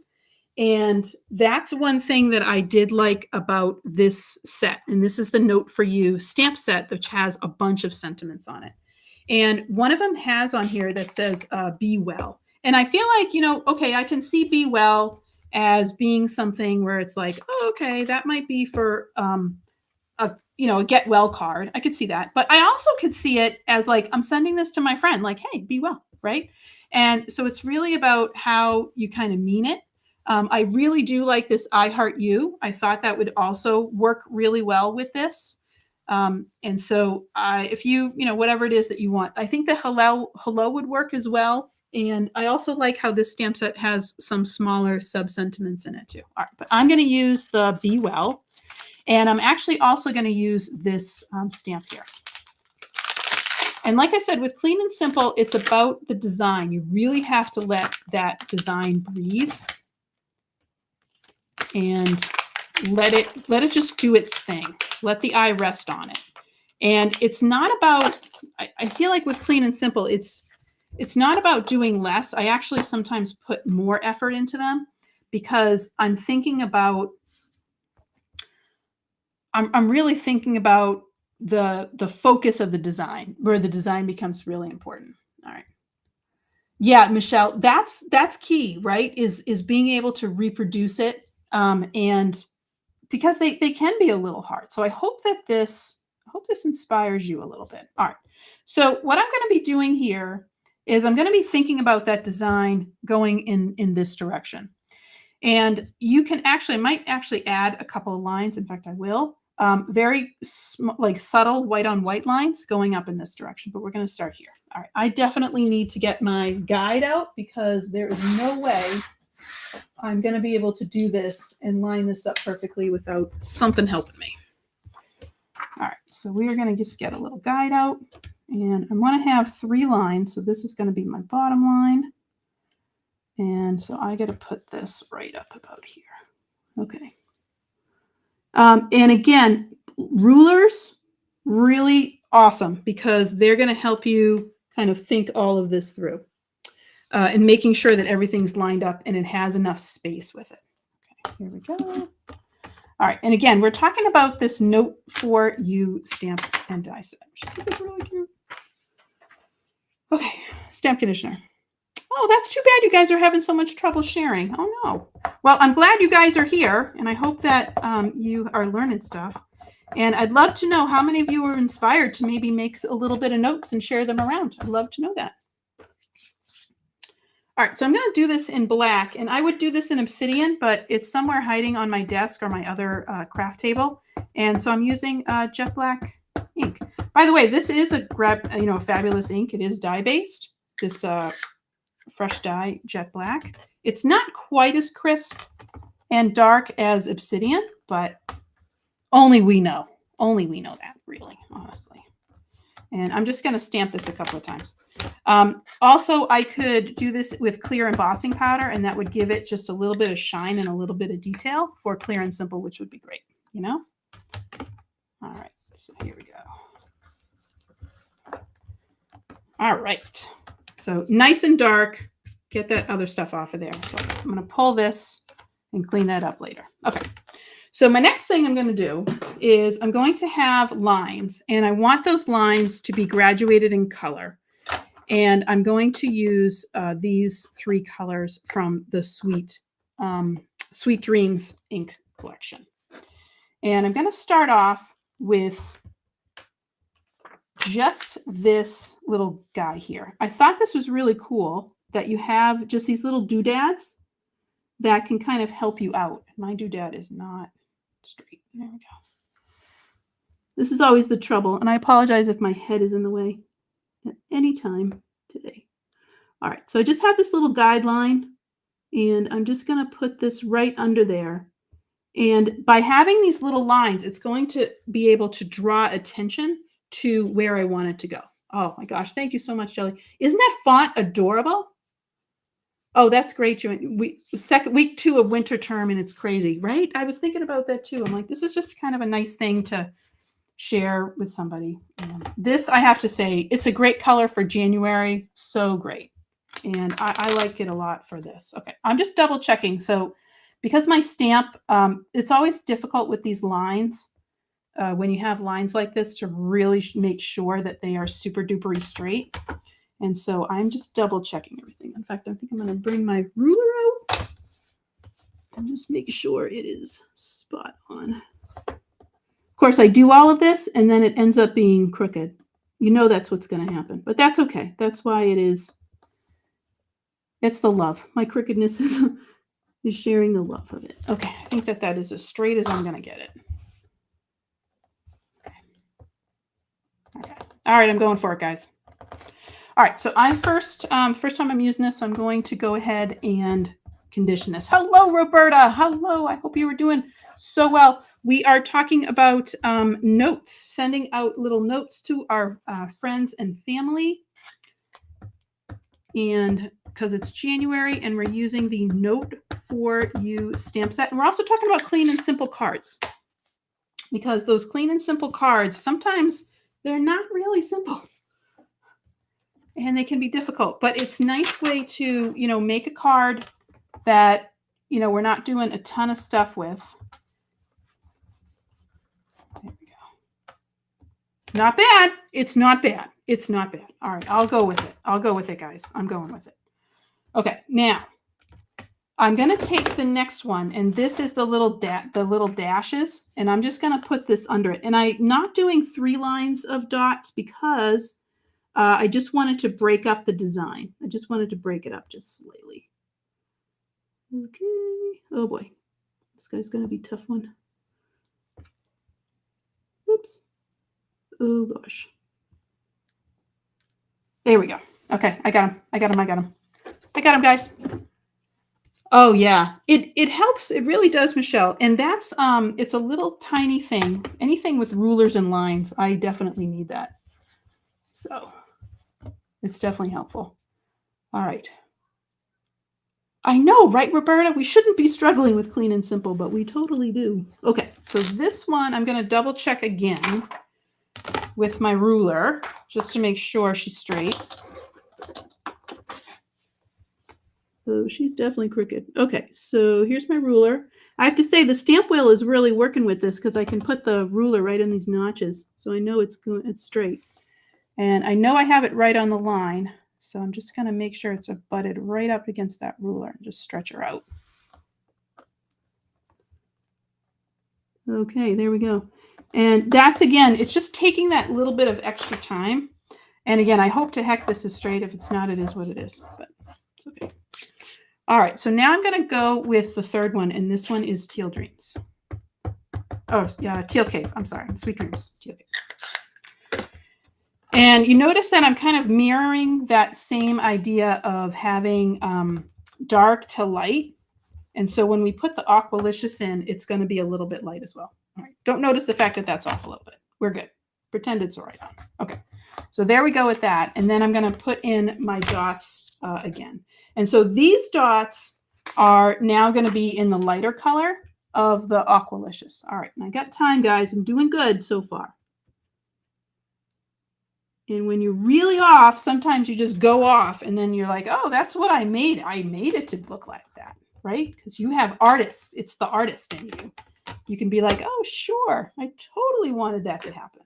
And that's one thing that I did like about this set. And this is the Note for You stamp set, which has a bunch of sentiments on it. And one of them has on here that says, be well. And I feel like, okay, I can see be well as being something where it's like, oh, okay, that might be for a get well card. I could see that. But I also could see it as like, I'm sending this to my friend, like, hey, be well, right? And so it's really about how you kind of mean it. I really do like this I Heart You. I thought that would also work really well with this. And so if you, whatever it is that you want, I think the hello would work as well. And I also like how this stamp set has some smaller sub-sentiments in it too. All right, but I'm going to use the Be Well. And I'm actually also going to use this stamp here. And like I said, with clean and simple, it's about the design. You really have to let that design breathe and let it just do its thing. Let the eye rest on it. And it's not about, I feel like with clean and simple, it's not about doing less. I actually sometimes put more effort into them because I'm thinking about, I'm really thinking about the focus of the design, where the design becomes really important. All right. Yeah, Michelle, that's key, right? Is being able to reproduce it, and because they can be a little hard. So I hope this inspires you a little bit. All right. So what I'm going to be doing here is I'm going to be thinking about that design going in this direction. And you can actually, I might actually add a couple of lines. In fact, I will. Very like subtle white on white lines going up in this direction, but we're going to start here. All right. I definitely need to get my guide out because there is no way I'm going to be able to do this and line this up perfectly without something helping me. All right. So we are going to just get a little guide out, and I want to have 3 lines. So this is going to be my bottom line. And so I got to put this right up about here. Okay. And again, rulers, really awesome because they're going to help you kind of think all of this through and making sure that everything's lined up and it has enough space with it. Okay, here we go. All right. And again, we're talking about this Note for You stamp and die set. It's really cute. Okay. Stamp conditioner. Oh, that's too bad you guys are having so much trouble sharing. Oh, no. Well, I'm glad you guys are here, and I hope that you are learning stuff. And I'd love to know how many of you were inspired to maybe make a little bit of notes and share them around. I'd love to know that. All right, so I'm going to do this in black, and I would do this in obsidian, but it's somewhere hiding on my desk or my other craft table. And so I'm using jet black ink. By the way, this is a fabulous ink. It is dye-based. This fresh dye jet black. It's not quite as crisp and dark as obsidian, but only we know that, really, honestly. And I'm just going to stamp this a couple of times. Also, I could do this with clear embossing powder, and that would give it just a little bit of shine and a little bit of detail for clear and simple, which would be great, you know? All right, so here we go. All right. So nice and dark, get that other stuff off of there. So I'm going to pull this and clean that up later. Okay. So my next thing I'm going to do is I'm going to have lines, and I want those lines to be graduated in color. And I'm going to use these 3 colors from the Sweet Dreams ink collection. And I'm going to start off with just this little guy here. I thought this was really cool that you have just these little doodads that can kind of help you out. My doodad is not straight. There we go. This is always the trouble, and I apologize if my head is in the way at any time today. All right, so I just have this little guideline, and I'm just going to put this right under there. And by having these little lines, it's going to be able to draw attention to where I want it to go. Oh my gosh, thank you so much, Jelly. Isn't that font adorable? Oh, that's great, Joanne. Week 2 of winter term, and it's crazy, right? I was thinking about that too. I'm like, this is just kind of a nice thing to share with somebody. This, I have to say, it's a great color for January. So great. And I like it a lot for this. Okay, I'm just double checking. So because my stamp, it's always difficult with these lines. When you have lines like this to really make sure that they are super duper straight. And so I'm just double checking everything. In fact, I think I'm going to bring my ruler out and just make sure it is spot on. Of course, I do all of this and then it ends up being crooked. You know that's what's going to happen, but that's okay. That's why it is. It's the love. My crookedness is sharing the love of it. Okay, I think that is as straight as I'm going to get it. Okay. All right, I'm going for it, guys. All right, so I'm first time I'm using this, so I'm going to go ahead and condition this. Hello, Roberta. Hello. I hope you were doing so well. We are talking about notes, sending out little notes to our friends and family. And because it's January and we're using the Note for You stamp set. And we're also talking about clean and simple cards. Because those clean and simple cards, sometimes They're not really simple. And they can be difficult, but it's a nice way to, make a card that, we're not doing a ton of stuff with. There we go. Not bad. It's not bad. It's not bad. All right, I'll go with it. I'll go with it, guys. I'm going with it. Okay, now I'm going to take the next one, and this is the little dashes, and I'm just going to put this under it. And I'm not doing 3 lines of dots because I just wanted to break up the design. I just wanted to break it up just slightly. Okay. Oh boy, this guy's going to be a tough one. Oops. Oh gosh. There we go. Okay, I got him. I got him. I got him. I got him, guys. Oh yeah, it helps. It really does, Michelle. And that's it's a little tiny thing. Anything with rulers and lines, I definitely need that. So it's definitely helpful. All right. I know, right, Roberta? We shouldn't be struggling with clean and simple, but we totally do. Okay, so this one I'm going to double check again with my ruler just to make sure she's straight. Oh, she's definitely crooked. Okay, so here's my ruler. I have to say the stamp wheel is really working with this because I can put the ruler right in these notches. So I know it's straight. And I know I have it right on the line. So I'm just going to make sure it's butted right up against that ruler and just stretch her out. Okay, there we go. And that's, again, it's just taking that little bit of extra time. And again, I hope to heck this is straight. If it's not, it is what it is. But it's okay. All right, so now I'm going to go with the third one, and this one is Teal Dreams. Oh, yeah, Teal Cave. I'm sorry, Sweet Dreams. Teal Cave. And you notice that I'm kind of mirroring that same idea of having dark to light. And so when we put the Aqualicious in, it's going to be a little bit light as well. All right, don't notice the fact that that's off a little bit. We're good. Pretend it's right on. Okay, so there we go with that. And then I'm going to put in my dots again. And so these dots are now going to be in the lighter color of the Aqualicious. All right, and I got time, guys. I'm doing good so far. And when you're really off, sometimes you just go off and then you're like, oh, that's what I made. I made it to look like that, right? Because you have artists. It's the artist in you. You can be like, oh, sure. I totally wanted that to happen.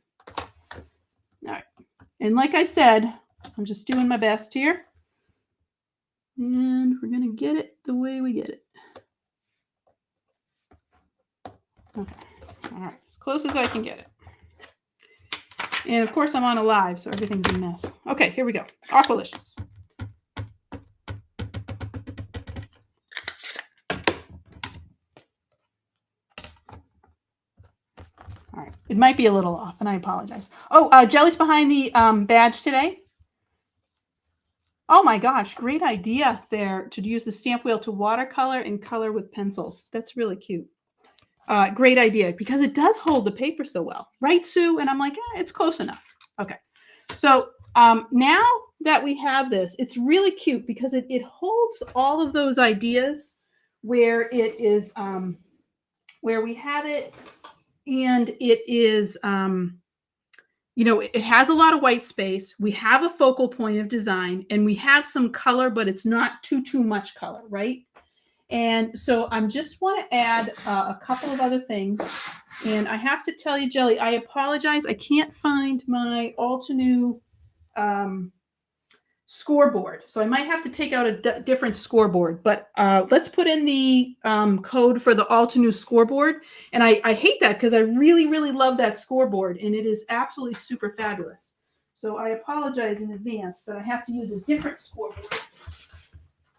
All right. And like I said, I'm just doing my best here. And we're going to get it the way we get it. Okay. All right. As close as I can get it. And of course, I'm on a live, so everything's a mess. Okay, here we go. Aqualicious. All right. It might be a little off, and I apologize. Oh, Jelly's behind the badge today. Oh my gosh, great idea there to use the stamp wheel to watercolor and color with pencils. That's really cute. Great idea because it does hold the paper so well, right, Sue? And I'm like, it's close enough. Okay, so now that we have this, it's really cute because it holds all of those ideas where it is, where we have it, and it is, it has a lot of white space. We have a focal point of design, and we have some color, but it's not too much color, right? And so I just want to add a couple of other things. And I have to tell you, Jelly, I apologize. I can't find my Altenew scoreboard. So I might have to take out a different scoreboard. But let's put in the code for the Altenew scoreboard. And I hate that because I really, really love that scoreboard. And it is absolutely super fabulous. So I apologize in advance that I have to use a different scoreboard.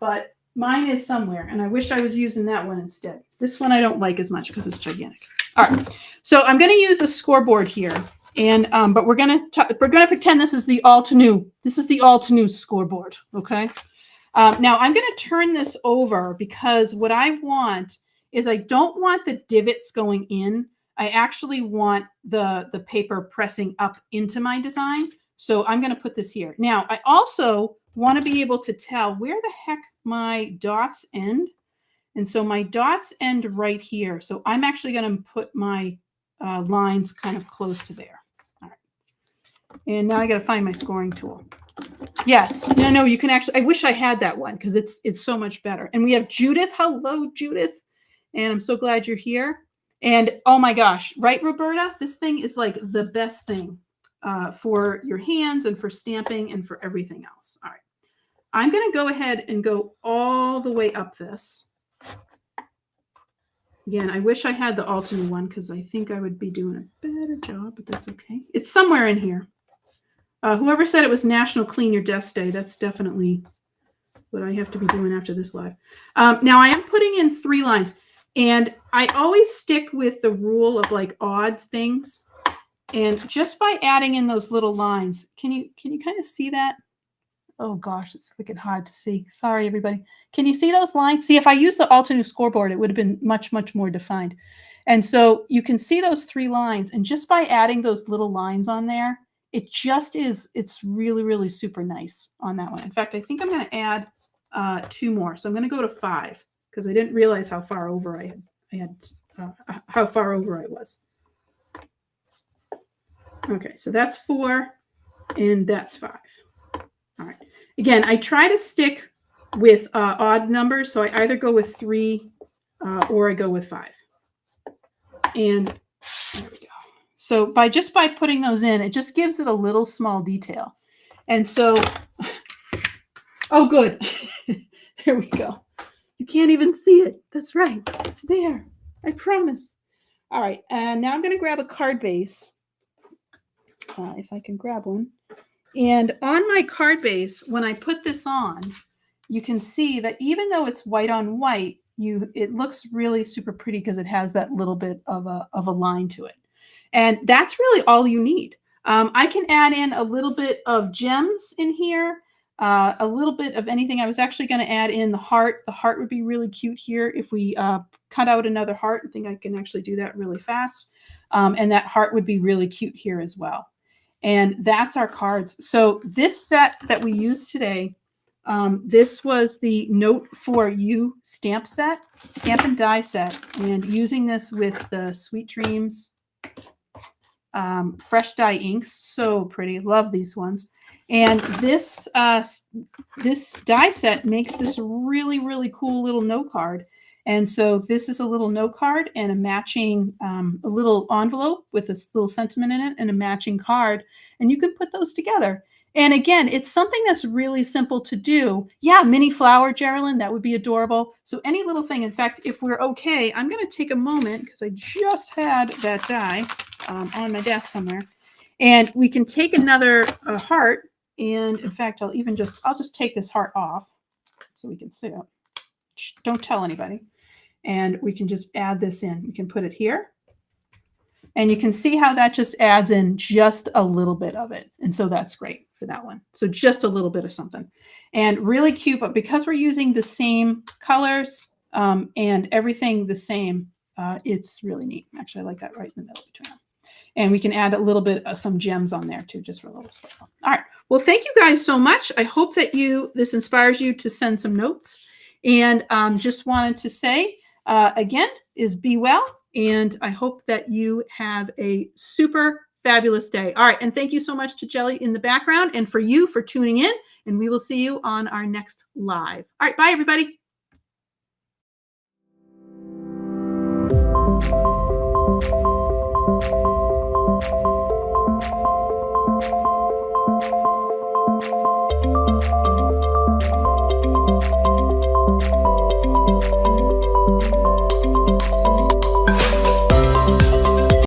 But mine is somewhere, and I wish I was using that one instead. This one I don't like as much because it's gigantic. All right, so I'm going to use a scoreboard here, and but we're going to pretend this is the Altenew. This is the Altenew scoreboard. Okay. Now I'm going to turn this over because what I want is I don't want the divots going in. I actually want the paper pressing up into my design. So I'm going to put this here. Now I also want to be able to tell where the heck my dots end. And so my dots end right here. So I'm actually going to put my lines kind of close to there. All right. And now I got to find my scoring tool. Yes. No, you can actually, I wish I had that one because it's so much better. And we have Judith. Hello, Judith. And I'm so glad you're here. And oh my gosh, right, Roberta? This thing is like the best thing for your hands and for stamping and for everything else. All right. I'm going to go ahead and go all the way up this. Again, I wish I had the Altenew one because I think I would be doing a better job, but that's okay. It's somewhere in here. Whoever said it was National Clean Your Desk Day, that's definitely what I have to be doing after this live. Now I am putting in 3 lines, and I always stick with the rule of like odd things. And just by adding in those little lines, can you kind of see that? Oh gosh, it's wicked hard to see. Sorry, everybody. Can you see those lines? See, if I used the Altenew scoreboard, it would have been much, much more defined. And so you can see those 3 lines, and just by adding those little lines on there, it just is, it's really, really super nice on that one. In fact, I think I'm going to add 2 more. So I'm going to go to 5 because I didn't realize how far over I had how far over I was. Okay, so that's 4 and that's 5. All right. Again, I try to stick with odd numbers, so I either go with 3 or I go with 5. And there we go. So by putting those in, it just gives it a little small detail. And so, oh, good. There we go. You can't even see it. That's right. It's there. I promise. All right. And now I'm going to grab a card base. If I can grab one. And on my card base, when I put this on, you can see that even though it's white on white, it looks really super pretty because it has that little bit of a line to it. And that's really all you need. I can add in a little bit of gems in here, a little bit of anything. I was actually going to add in the heart. The heart would be really cute here if we cut out another heart. I think I can actually do that really fast. And that heart would be really cute here as well. And that's our cards. So this set that we used today, this was the Note for You stamp set, stamp and die set, and using this with the Sweet Dreams fresh dye inks. So pretty. Love these ones. And this this die set makes this really, really cool little note card. And so this is a little note card and a matching, a little envelope with a little sentiment in it and a matching card. And you can put those together. And again, it's something that's really simple to do. Yeah, mini flower, Geraldine, that would be adorable. So any little thing. In fact, if we're okay, I'm going to take a moment because I just had that die on my desk somewhere. And we can take another heart. And in fact, I'll just take this heart off so we can see it. Don't tell anybody. And we can just add this in. You can put it here. And you can see how that just adds in just a little bit of it. And so that's great for that one. So just a little bit of something. And really cute, but because we're using the same colors and everything the same, it's really neat. Actually, I like that right in the middle between them. And we can add a little bit of some gems on there too, just for a little sparkle. All right. Well, thank you guys so much. I hope that this inspires you to send some notes. And just wanted to say, again, is be well. And I hope that you have a super fabulous day. All right. And thank you so much to Jelly in the background and for you for tuning in. And we will see you on our next live. All right. Bye, everybody.